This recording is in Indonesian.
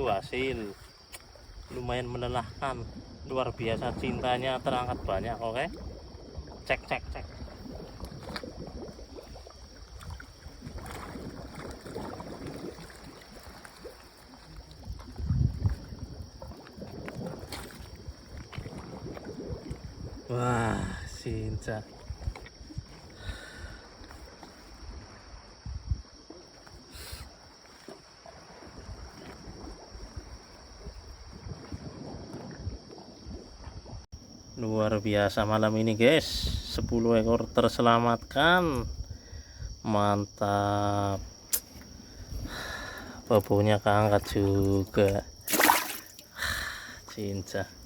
hasil lumayan melelahkan, luar biasa, cintanya terangkat banyak. Oke, cek. Wah, cinta. Luar biasa malam ini guys, 10 ekor terselamatkan, mantap. Bobonya keangkat juga, cinta.